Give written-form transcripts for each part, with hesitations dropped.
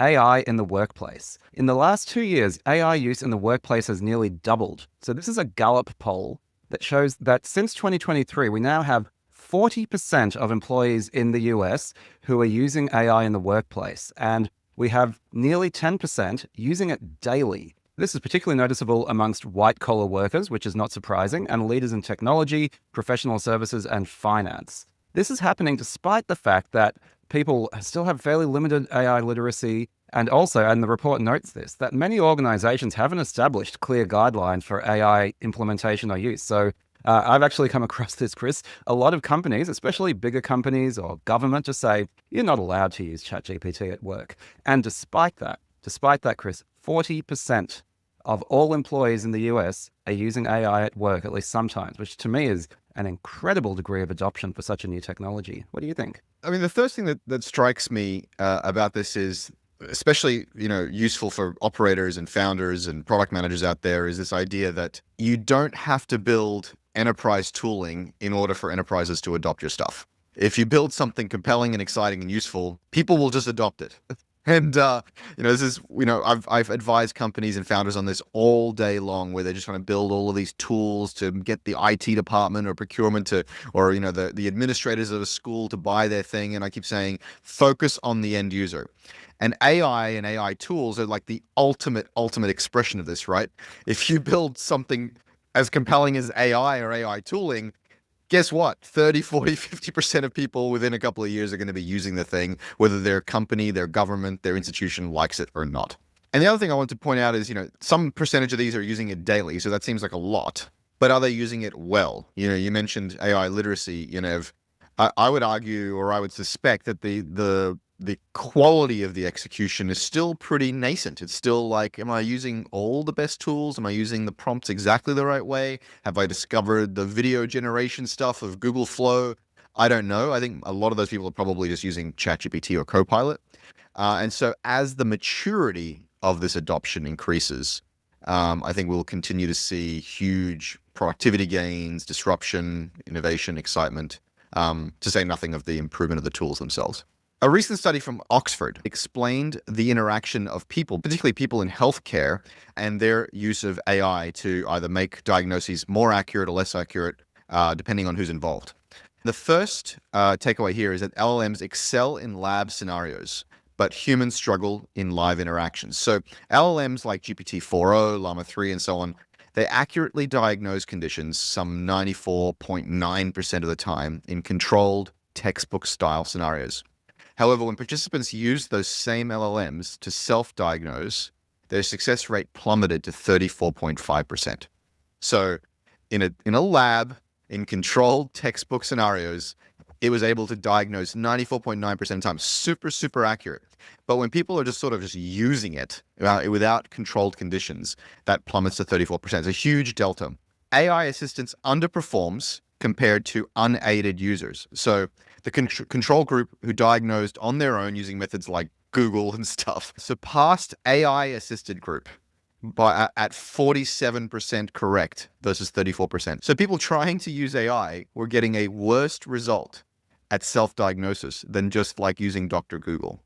AI in the workplace. In the last 2 years, AI use in the workplace has nearly doubled. So this is a Gallup poll that shows that since 2023, we now have 40% of employees in the US who are using AI in the workplace, and we have nearly 10% using it daily. This is particularly noticeable amongst white-collar workers, which is not surprising, and leaders in technology, professional services, and finance. This is happening despite the fact that people still have fairly limited AI literacy, and also, and the report notes this, that many organizations haven't established clear guidelines for AI implementation or use. So I've actually come across this, Chris. A lot of companies, especially bigger companies or government, just say, you're not allowed to use ChatGPT at work. And despite that, Chris, 40% of all employees in the US are using AI at work, at least sometimes, which to me is an incredible degree of adoption for such a new technology. What do you think? I mean, the first thing that strikes me about this is, especially, useful for operators and founders and product managers out there, is this idea that you don't have to build enterprise tooling in order for enterprises to adopt your stuff. If you build something compelling and exciting and useful, people will just adopt it. And, this is, I've advised companies and founders on this all day long, where they're just trying to build all of these tools to get the IT department or procurement to, or, the administrators of a school to buy their thing. And I keep saying, focus on the end user. And AI and AI tools are like the ultimate expression of this, right? If you build something as compelling as AI or AI tooling, guess what? 30, 40, 50% of people within a couple of years are going to be using the thing, whether their company, their government, their institution likes it or not. And the other thing I want to point out is, some percentage of these are using it daily, so that seems like a lot. But are they using it well? You mentioned AI literacy. I would argue, or I would suspect, that the quality of the execution is still pretty nascent. It's still like, am I using all the best tools? Am I using the prompts exactly the right way? Have I discovered the video generation stuff of Google Flow? I don't know. I think a lot of those people are probably just using ChatGPT or Copilot. And so as the maturity of this adoption increases, I think we'll continue to see huge productivity gains, disruption, innovation, excitement, to say nothing of the improvement of the tools themselves. A recent study from Oxford explained the interaction of people, particularly people in healthcare, and their use of AI to either make diagnoses more accurate or less accurate, depending on who's involved. The first takeaway here is that LLMs excel in lab scenarios, but humans struggle in live interactions. So LLMs like GPT-4o, Llama 3, and so on, they accurately diagnose conditions some 94.9% of the time in controlled textbook-style scenarios. However, when participants used those same LLMs to self-diagnose, their success rate plummeted to 34.5%. So in a lab, in controlled textbook scenarios, it was able to diagnose 94.9% of the time, super accurate. But when people are just using it without controlled conditions, that plummets to 34%. It's a huge delta. AI assistance underperforms compared to unaided users. So the control group who diagnosed on their own using methods like Google and stuff surpassed AI-assisted group at 47% correct versus 34%. So people trying to use AI were getting a worse result at self-diagnosis than just like using Dr. Google.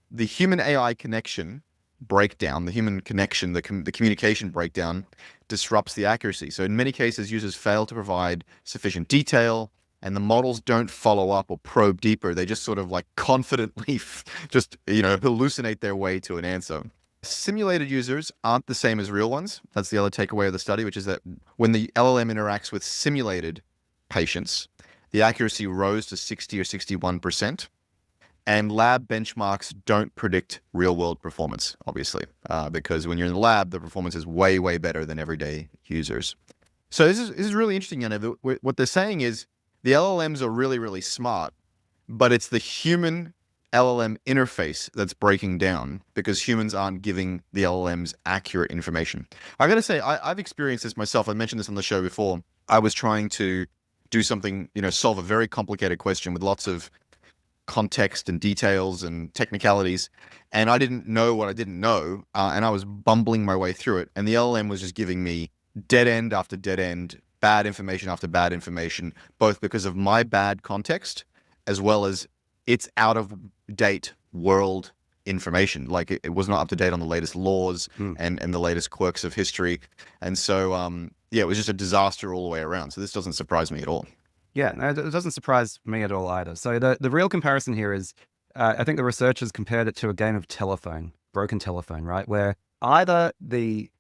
The human-AI connection breakdown, the human connection, the communication breakdown disrupts the accuracy. So in many cases, users fail to provide sufficient detail, and the models don't follow up or probe deeper. They just confidently just, hallucinate their way to an answer. Simulated users aren't the same as real ones. That's the other takeaway of the study, which is that when the LLM interacts with simulated patients, the accuracy rose to 60 or 61%. And lab benchmarks don't predict real-world performance, obviously, because when you're in the lab, the performance is way, way better than everyday users. So this is really interesting, Yaniv. What they're saying is the LLMs are really, really smart, but it's the human LLM interface that's breaking down because humans aren't giving the LLMs accurate information. I got to say, I've experienced this myself. I mentioned this on the show before. I was trying to do something, solve a very complicated question with lots of context and details and technicalities, and I didn't know what I didn't know, and I was bumbling my way through it, and the LLM was just giving me dead end after dead end, bad information after bad information, both because of my bad context as well as its out of date world information. Like it was not up to date on the latest laws and the latest quirks of history. And so, yeah, it was just a disaster all the way around. So this doesn't surprise me at all. Yeah, no, it doesn't surprise me at all either. So the real comparison here is, I think the researchers compared it to a game of telephone, broken telephone, right? Where either the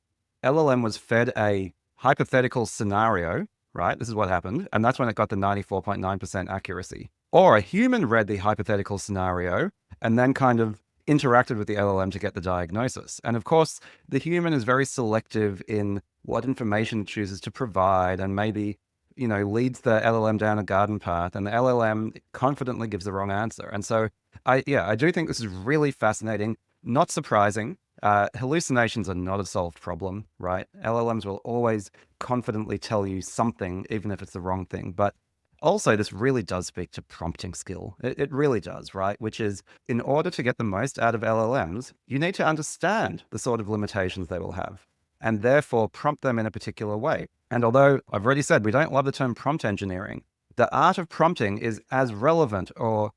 LLM was fed a hypothetical scenario, right? This is what happened. And that's when it got the 94.9% accuracy. Or a human read the hypothetical scenario and then kind of interacted with the LLM to get the diagnosis. And of course, the human is very selective in what information it chooses to provide and maybe, leads the LLM down a garden path, and the LLM confidently gives the wrong answer. And so I do think this is really fascinating, not surprising. Hallucinations are not a solved problem, right? LLMs will always confidently tell you something, even if it's the wrong thing. But also, this really does speak to prompting skill. It really does, right? Which is, in order to get the most out of LLMs, you need to understand the sort of limitations they will have, and therefore prompt them in a particular way. And although I've already said we don't love the term prompt engineering, the art of prompting is as relevant or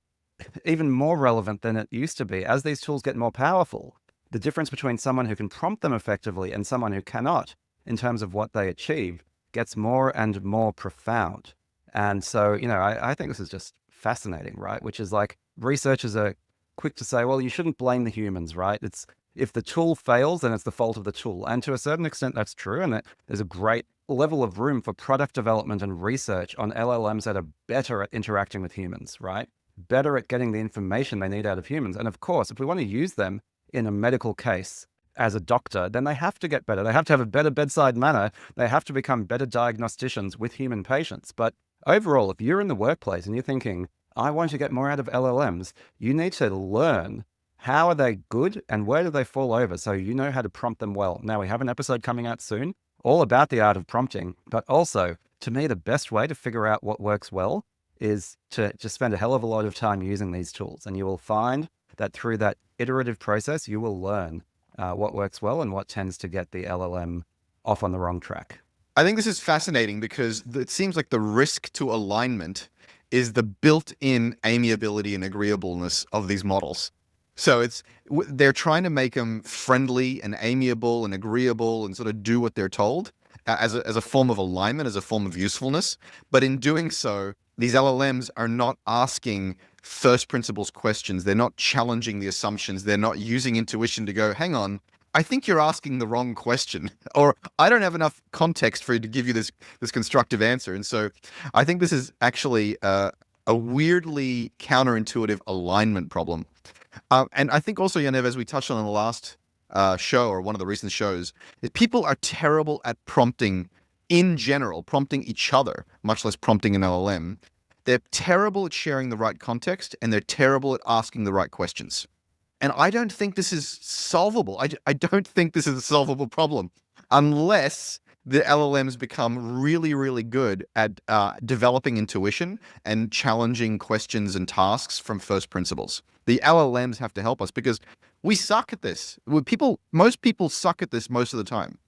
even more relevant than it used to be as these tools get more powerful. The difference between someone who can prompt them effectively and someone who cannot, in terms of what they achieve, gets more and more profound. And so, I think this is just fascinating, right? Which is like, researchers are quick to say, well, you shouldn't blame the humans, right? It's, if the tool fails, then it's the fault of the tool. And to a certain extent, that's true. And there's a great level of room for product development and research on LLMs that are better at interacting with humans, right? Better at getting the information they need out of humans. And of course, if we want to use them in a medical case as a doctor, then they have to get better. They have to have a better bedside manner. They have to become better diagnosticians with human patients. But overall, if you're in the workplace and you're thinking, I want to get more out of LLMs, you need to learn how are they good and where do they fall over, so you know how to prompt them well. Now, we have an episode coming out soon all about the art of prompting, but also, to me, the best way to figure out what works well is to just spend a hell of a lot of time using these tools. And you will find that through that iterative process, you will learn what works well and what tends to get the LLM off on the wrong track. I think this is fascinating because it seems like the risk to alignment is the built-in amiability and agreeableness of these models. So they're trying to make them friendly and amiable and agreeable and sort of do what they're told as a form of alignment, as a form of usefulness. But in doing so, these LLMs are not asking first principles questions. They're not challenging the assumptions. They're not using intuition to go, hang on, I think you're asking the wrong question, or I don't have enough context for you to give you this constructive answer. And so I think this is actually a weirdly counterintuitive alignment problem. And I think also, Yaniv, as we touched on in the last show, or one of the recent shows, is people are terrible at prompting in general, prompting each other, much less prompting an LLM. They're terrible at sharing the right context, and they're terrible at asking the right questions. And I don't think this is solvable. I don't think this is a solvable problem unless the LLMs become really, really good at developing intuition and challenging questions and tasks from first principles. The LLMs have to help us because we suck at this. Most people suck at this most of the time.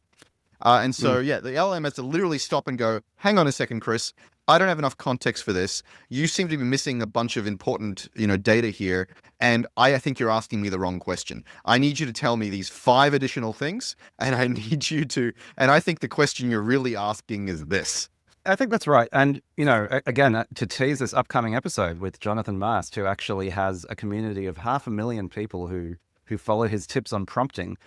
And so, yeah, the LLM has to literally stop and go, hang on a second, Chris. I don't have enough context for this. You seem to be missing a bunch of important, data here. And I think you're asking me the wrong question. I need you to tell me these 5 additional things. And I need you to, and I think the question you're really asking is this. I think that's right. And, again, to tease this upcoming episode with Jonathan Mast, who actually has a community of 500,000 people who follow his tips on prompting.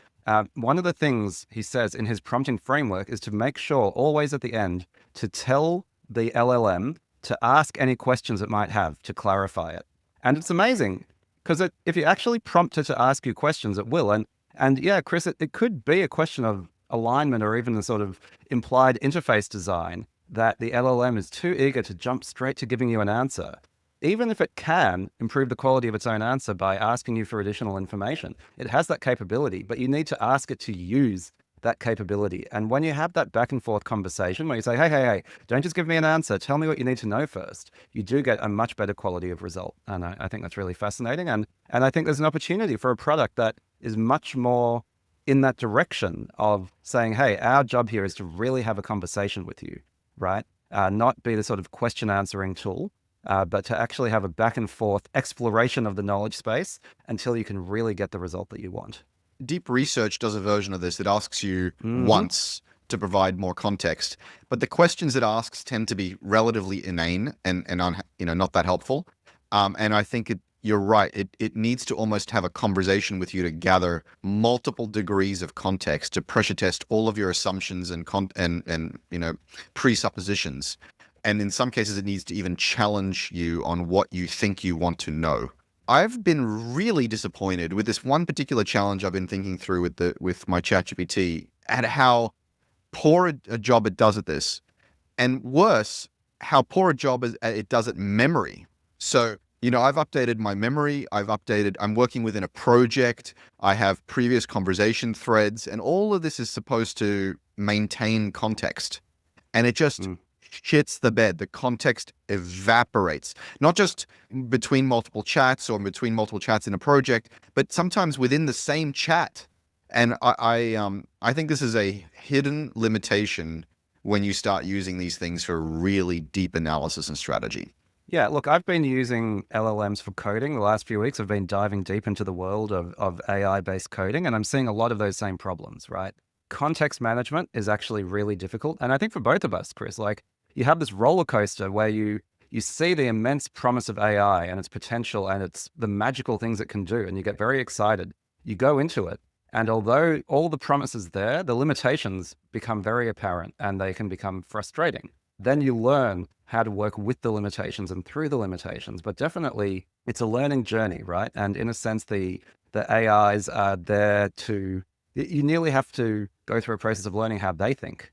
One of the things he says in his prompting framework is to make sure always at the end to tell the LLM to ask any questions it might have to clarify it. And it's amazing because if you actually prompt it to ask you questions, it will. And yeah, Chris, it could be a question of alignment or even the sort of implied interface design that the LLM is too eager to jump straight to giving you an answer. Even if it can improve the quality of its own answer by asking you for additional information, it has that capability, but you need to ask it to use that capability. And when you have that back and forth conversation where you say, hey, don't just give me an answer, tell me what you need to know first, you do get a much better quality of result. And I think that's really fascinating. And I think there's an opportunity for a product that is much more in that direction of saying, hey, our job here is to really have a conversation with you, right? Not be the sort of question answering tool. but to actually have a back and forth exploration of the knowledge space until you can really get the result that you want. Deep research does a version of this. It asks you Mm-hmm. once to provide more context, but the questions it asks tend to be relatively inane and not that helpful. And I think you're right. It needs to almost have a conversation with you to gather multiple degrees of context, to pressure test all of your assumptions and presuppositions. And in some cases, it needs to even challenge you on what you think you want to know. I've been really disappointed with this one particular challenge I've been thinking through with my ChatGPT, at how poor a job it does at this, and worse, how poor a job it does at memory. So, I've updated my memory. I'm working within a project. I have previous conversation threads, and all of this is supposed to maintain context. And it just shits the bed. The context evaporates, not just between multiple chats or between multiple chats in a project, but sometimes within the same chat. And I think this is a hidden limitation when you start using these things for really deep analysis and strategy. Yeah, look, I've been using LLMs for coding the last few weeks. I've been diving deep into the world of AI-based coding, and I'm seeing a lot of those same problems, right? Context management is actually really difficult. And I think for both of us, Chris, like you have this roller coaster where you see the immense promise of AI and its potential and its the magical things it can do, and you get very excited. You go into it, and although all the promise is there, the limitations become very apparent and they can become frustrating. Then you learn how to work with the limitations and through the limitations. But definitely, it's a learning journey, right? And in a sense, the AIs are there to. You nearly have to go through a process of learning how they think,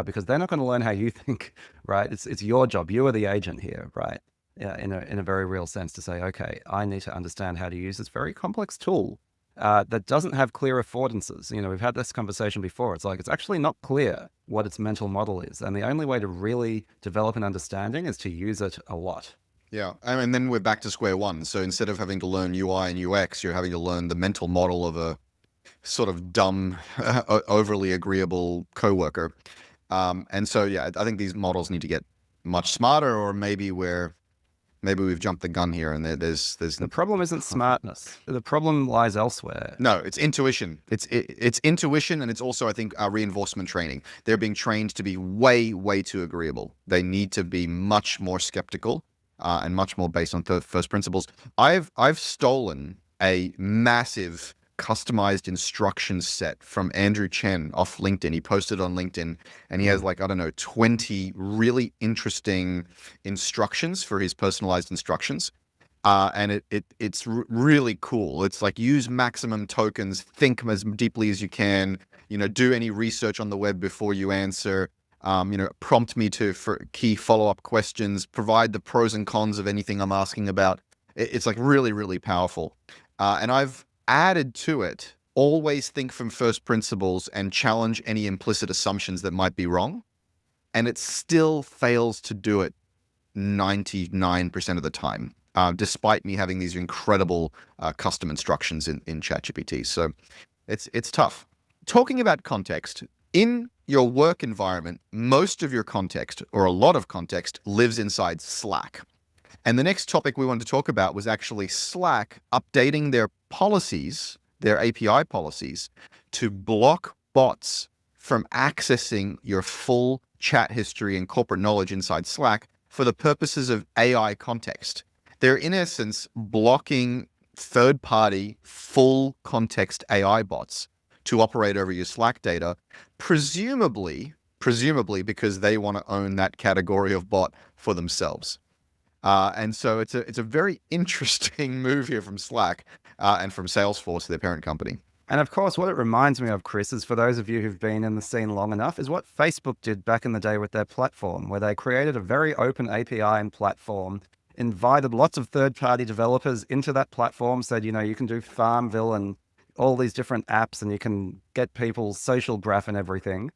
because they're not going to learn how you think, right? It's your job. You are the agent here, right? Yeah, in a very real sense, to say, okay, I need to understand how to use this very complex tool that doesn't have clear affordances. We've had this conversation before. It's like it's actually not clear what its mental model is, and the only way to really develop an understanding is to use it a lot. Yeah, and then we're back to square one. So instead of having to learn UI and UX, you're having to learn the mental model of a sort of dumb, overly agreeable coworker. And so, yeah, I think these models need to get much smarter, or maybe we've jumped the gun here, and there's The problem isn't smartness. The problem lies elsewhere. no, it's intuition. It's intuition, and it's also, I think, reinforcement training. They're being trained to be way too agreeable. They need to be much more skeptical and much more based on first principles. I've stolen a massive customized instruction set from Andrew Chen off LinkedIn. He posted on LinkedIn, and he has 20 really interesting instructions for his personalized instructions. And it's really cool. It's like, use maximum tokens, think as deeply as you can, do any research on the web before you answer, prompt me for key follow-up questions, provide the pros and cons of anything I'm asking about. It's like really powerful. And I've added to it, always think from first principles and challenge any implicit assumptions that might be wrong. And it still fails to do it 99% of the time, despite me having these incredible custom instructions in ChatGPT. So it's tough. Talking about context, in your work environment, most of your context, or a lot of context, lives inside Slack. And the next topic we wanted to talk about was actually Slack updating their policies, their API policies, to block bots from accessing your full chat history and corporate knowledge inside Slack for the purposes of AI context. They're, in essence, blocking third-party full context AI bots to operate over your Slack data, presumably because they want to own that category of bot for themselves. And so it's a very interesting move here from Slack and from Salesforce, their parent company. And of course, what it reminds me of, Chris, is for those of you who've been in the scene long enough, is what Facebook did back in the day with their platform, where they created a very open API and platform, invited lots of third-party developers into that platform, said, you can do Farmville and all these different apps, and you can get people's social graph and everything.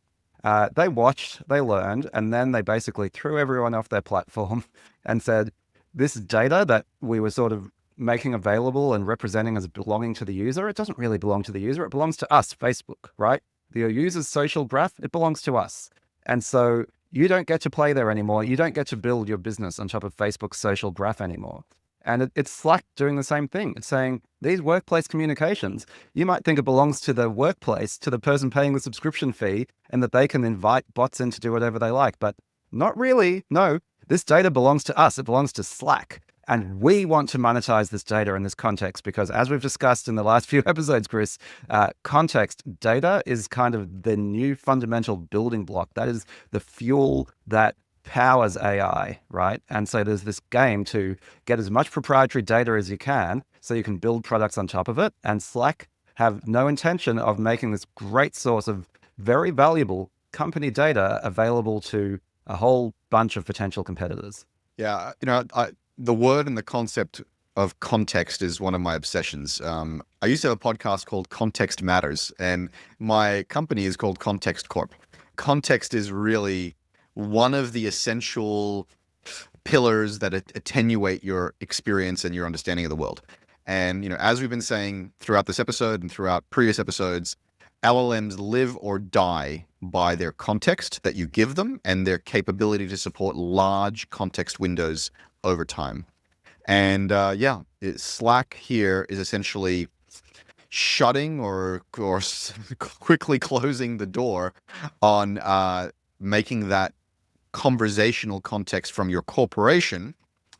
They watched, they learned, and then they basically threw everyone off their platform and said, this data that we were sort of making available and representing as belonging to the user, it doesn't really belong to the user. It belongs to us, Facebook, right? The user's social graph, it belongs to us. And so you don't get to play there anymore. You don't get to build your business on top of Facebook's social graph anymore. And it's Slack doing the same thing. It's saying these workplace communications, you might think it belongs to the workplace, to the person paying the subscription fee, and that they can invite bots in to do whatever they like. But not really. No, this data belongs to us. It belongs to Slack. And we want to monetize this data in this context because, as we've discussed in the last few episodes, Chris, context data is kind of the new fundamental building block. That is the fuel that powers AI, right? And so there's this game to get as much proprietary data as you can so you can build products on top of it. And Slack have no intention of making this great source of very valuable company data available to a whole bunch of potential competitors. Yeah, the word and the concept of context is one of my obsessions. I used to have a podcast called Context Matters, and my company is called Context Corp. Context is really one of the essential pillars that attenuate your experience and your understanding of the world. And, as we've been saying throughout this episode and throughout previous episodes, LLMs live or die by their context that you give them and their capability to support large context windows over time. And Slack here is essentially shutting or quickly closing the door on making that conversational context from your corporation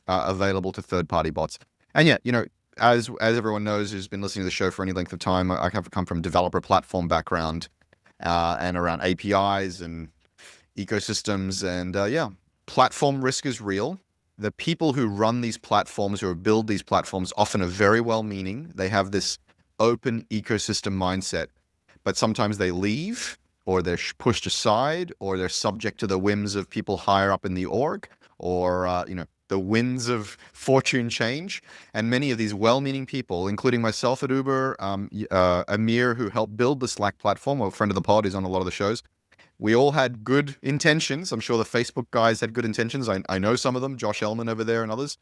available to third-party bots. And as everyone knows who's been listening to the show for any length of time, I have come from developer platform background and around APIs and ecosystems. And platform risk is real. The people who run these platforms, who build these platforms, often are very well-meaning. They have this open ecosystem mindset, but sometimes they leave, or they're pushed aside, or they're subject to the whims of people higher up in the org, or the winds of fortune change. And many of these well-meaning people, including myself at Uber, Amir, who helped build the Slack platform, a friend of the pod, is on a lot of the shows. We all had good intentions. I'm sure the Facebook guys had good intentions. I know some of them, Josh Ellman over there and others.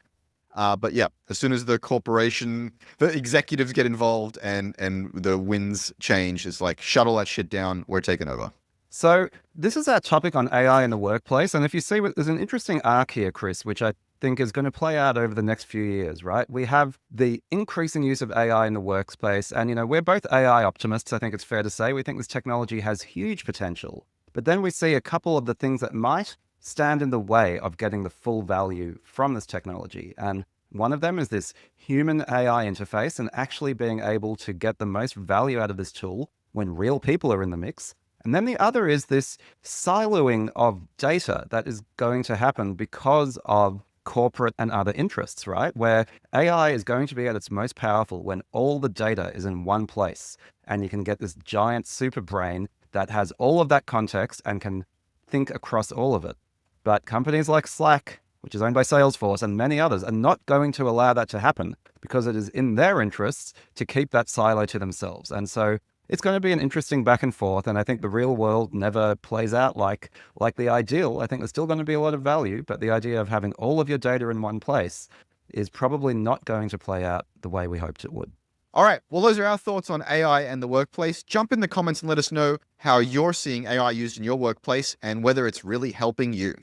But as soon as the executives get involved and the winds change, it's like, shut all that shit down. We're taking over. So this is our topic on AI in the workplace. And if you see, there's an interesting arc here, Chris, which I think is going to play out over the next few years, right? We have the increasing use of AI in the workplace. And, we're both AI optimists, I think it's fair to say. We think this technology has huge potential. But then we see a couple of the things that might stand in the way of getting the full value from this technology. And one of them is this human AI interface and actually being able to get the most value out of this tool when real people are in the mix. And then the other is this siloing of data that is going to happen because of corporate and other interests, right? Where AI is going to be at its most powerful when all the data is in one place and you can get this giant super brain that has all of that context and can think across all of it. But companies like Slack, which is owned by Salesforce, and many others are not going to allow that to happen because it is in their interests to keep that silo to themselves. And so it's going to be an interesting back and forth. And I think the real world never plays out like the ideal. I think there's still going to be a lot of value, but the idea of having all of your data in one place is probably not going to play out the way we hoped it would. All right. Well, those are our thoughts on AI and the workplace. Jump in the comments and let us know how you're seeing AI used in your workplace and whether it's really helping you.